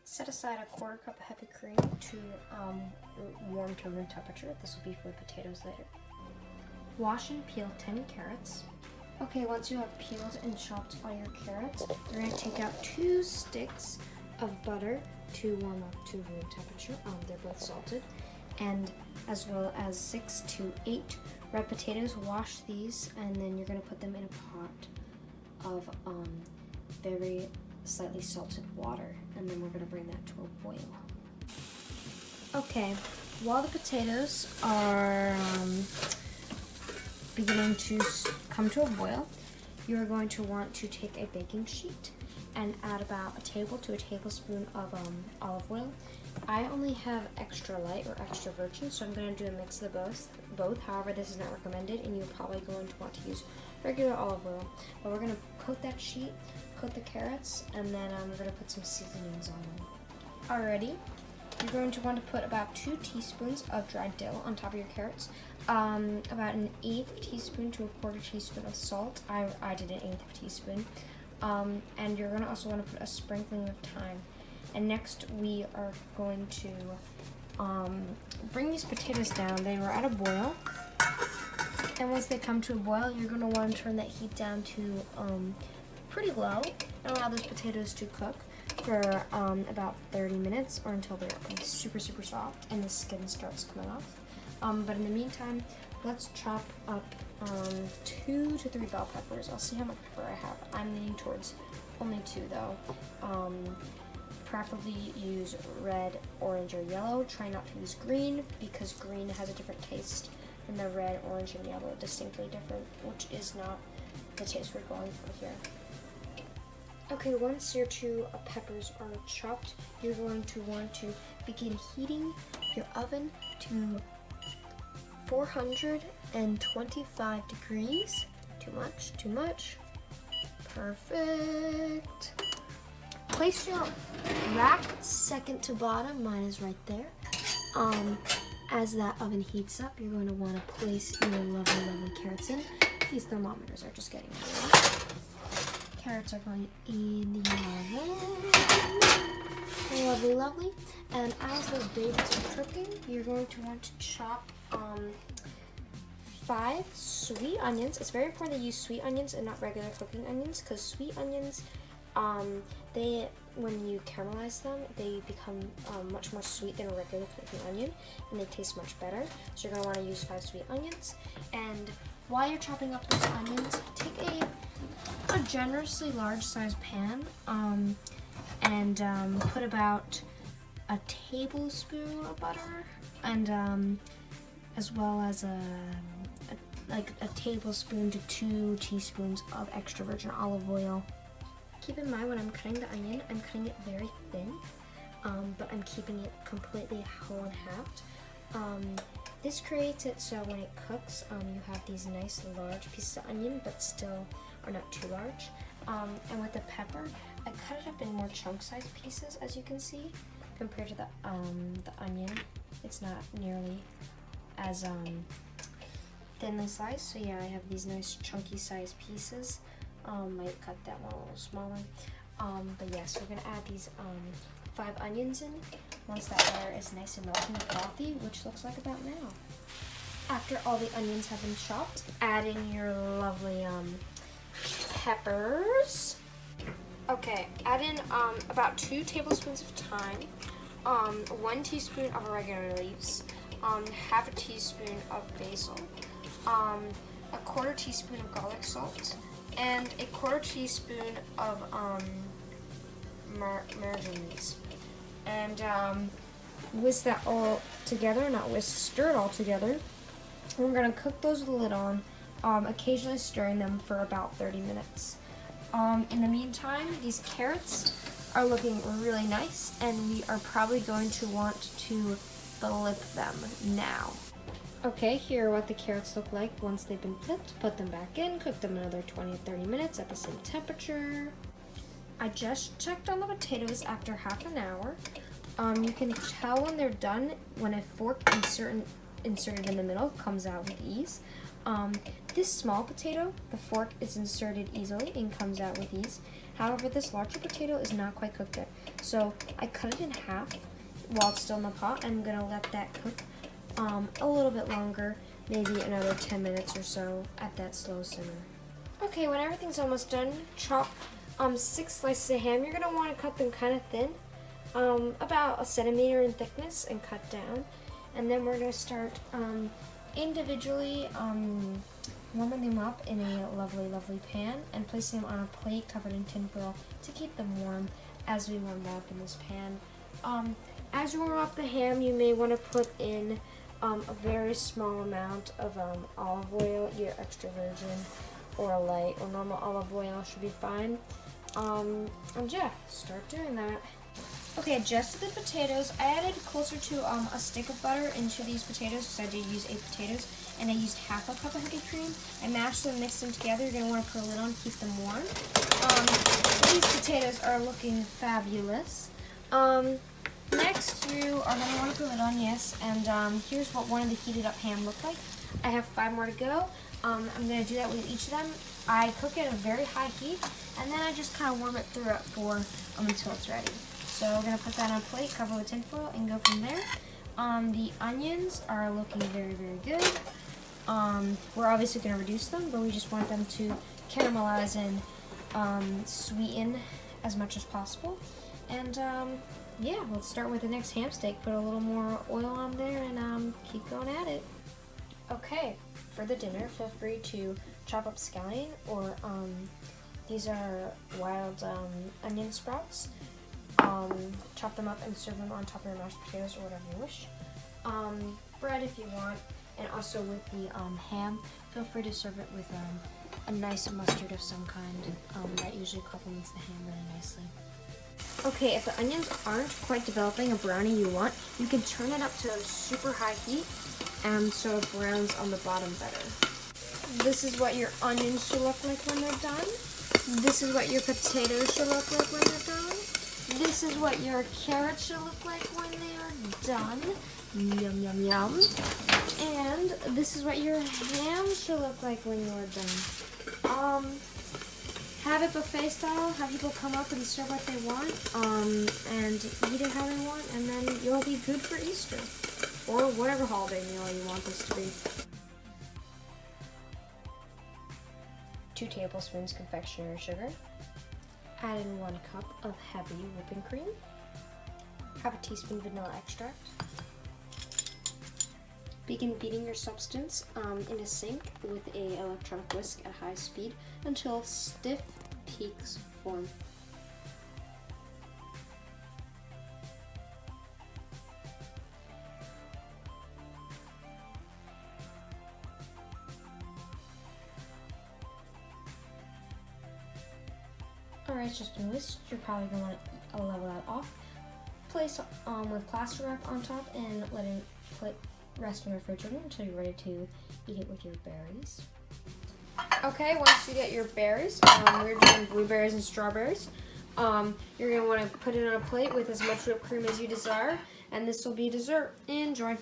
Set aside a 1/4 cup of heavy cream to warm to room temperature. This will be for the potatoes later. Wash and peel 10 carrots. Okay, once you have peeled and chopped all your carrots, you're going to take out 2 sticks of butter to warm up to room temperature. They're both salted. And as well as 6 to 8 red potatoes. Wash these, and then you're going to put them in a pot of very slightly salted water, and then we're going to bring that to a boil. Okay, while the potatoes are beginning to come to a boil, you're going to want to take a baking sheet and add about a table to a tablespoon of olive oil. I only have extra light or extra virgin, so I'm going to do a mix of both. However, this is not recommended, and you're probably going to want to use regular olive oil. But we're going to coat that sheet, coat the carrots, and then we're going to put some seasonings on them. Alrighty, you're going to want to put about 2 teaspoons of dried dill on top of your carrots, about an 1/8 teaspoon to a 1/4 teaspoon of salt. I did an 1/8 teaspoon. And you're going to also want to put a sprinkling of thyme. And next we are going to bring these potatoes down. They were at a boil. And once they come to a boil, you're going to want to turn that heat down to pretty low and allow those potatoes to cook for about 30 minutes or until they're super, super soft and the skin starts coming off. But in the meantime, let's chop up 2 to 3 bell peppers. I'll see how much pepper I have. I'm leaning towards only 2 though. Preferably use red, orange, or yellow. Try not to use green because green has a different taste than the red, orange, and yellow, distinctly different, which is not the taste we're going for here. Okay, once your 2 peppers are chopped, you're going to want to begin heating your oven to 425 degrees. Too much. Perfect. Place your rack second to bottom. Mine is right there. As that oven heats up, you're going to want to place your lovely carrots in. These thermometers are just getting warm. Carrots are going in the oven. Lovely. And as those babies are cooking, you're going to want to chop 5 sweet onions. It's very important to use sweet onions and not regular cooking onions, because sweet onions, when you caramelize them, they become much more sweet than a regular cooking onion, and they taste much better. So you're going to want to use 5 sweet onions. And while you're chopping up those onions, take a generously large sized pan and put about a tablespoon of butter, and as well as a tablespoon to 2 teaspoons of extra virgin olive oil. Keep in mind when I'm cutting the onion, I'm cutting it very thin, but I'm keeping it completely whole and halved. This creates it so when it cooks, you have these nice large pieces of onion, but still are not too large. And with the pepper, I cut it up in more chunk-sized pieces, as you can see, compared to the onion. It's not nearly as thinly sliced. So yeah, I have these nice chunky sized pieces. Might cut that one a little smaller. But yes, we're gonna add these 5 onions in once that batter is nice and melty and frothy, which looks like about now. After all the onions have been chopped, add in your lovely peppers. Okay, add in about 2 tablespoons of thyme, 1 teaspoon of oregano leaves, 1/2 teaspoon of basil, a 1/4 teaspoon of garlic salt, and a 1/4 teaspoon of margarine. And whisk that all together, stir it all together. We're gonna cook those with the lid on, occasionally stirring them for about 30 minutes. In the meantime, these carrots are looking really nice, and we are probably going to want to flip them now. Okay, here are what the carrots look like once they've been flipped. Put them back in, cook them another 20 to 30 minutes at the same temperature. I just checked on the potatoes after half an hour. You can tell when they're done when a fork inserted in the middle comes out with ease. This small potato, the fork is inserted easily and comes out with ease. However, this larger potato is not quite cooked yet. So I cut it in half while it's still in the pot. I'm gonna let that cook a little bit longer, maybe another 10 minutes or so at that slow simmer. Okay, when everything's almost done, chop 6 slices of ham. You're gonna want to cut them kind of thin, about 1 centimeter in thickness, and cut down. And then we're gonna start individually warming them up in a lovely, lovely pan and placing them on a plate covered in tin foil to keep them warm as we warm them up in this pan. As you warm up the ham, you may want to put in a very small amount of olive oil, either extra virgin or a light or normal olive oil should be fine. And yeah, start doing that. Okay, adjusted the potatoes. I added closer to a stick of butter into these potatoes because I did use 8 potatoes, and I used half a cup of heavy cream. I mashed them, mixed them together. You're gonna want to put a lid on, keep them warm. These potatoes are looking fabulous. Next, you are gonna want to put a lid on, yes. And here's what one of the heated up ham looked like. I have 5 more to go. I'm gonna do that with each of them. I cook at a very high heat, and then I just kind of warm it through it for until it's ready. So we're gonna put that on a plate, cover with tin foil, and go from there. The onions are looking very, very good. We're obviously gonna reduce them, but we just want them to caramelize and sweeten as much as possible. And yeah, let's start with the next ham steak. Put a little more oil on there and keep going at it. Okay, for the dinner, feel free to chop up scallion or these are wild onion sprouts. Chop them up and serve them on top of your mashed potatoes or whatever you wish. Bread if you want, and also with the ham, feel free to serve it with a nice mustard of some kind. That usually complements the ham really nicely. Okay, if the onions aren't quite developing a brownie you want, you can turn it up to a super high heat so it browns on the bottom better. This is what your onions should look like when they're done. This is what your potatoes should look like when they're done. This is what your carrots should look like when they are done. Yum, yum, yum. And this is what your ham should look like when you're done. Have it buffet style, have people come up and serve what they want, and eat it how they want, and then you'll be good for Easter. Or whatever holiday meal you want this to be. 2 tablespoons confectioners sugar. Add in 1 cup of heavy whipping cream. Half a teaspoon vanilla extract. Begin beating your substance in a sink with an electronic whisk at high speed until stiff peaks form. Alright, it's just been whisked. You're probably going to want to level that off. Place with plaster wrap on top and let it rest in the refrigerator until you're ready to eat it with your berries. Okay, once you get your berries, we're doing blueberries and strawberries. You're going to want to put it on a plate with as much whipped cream as you desire, and this will be dessert. Enjoy.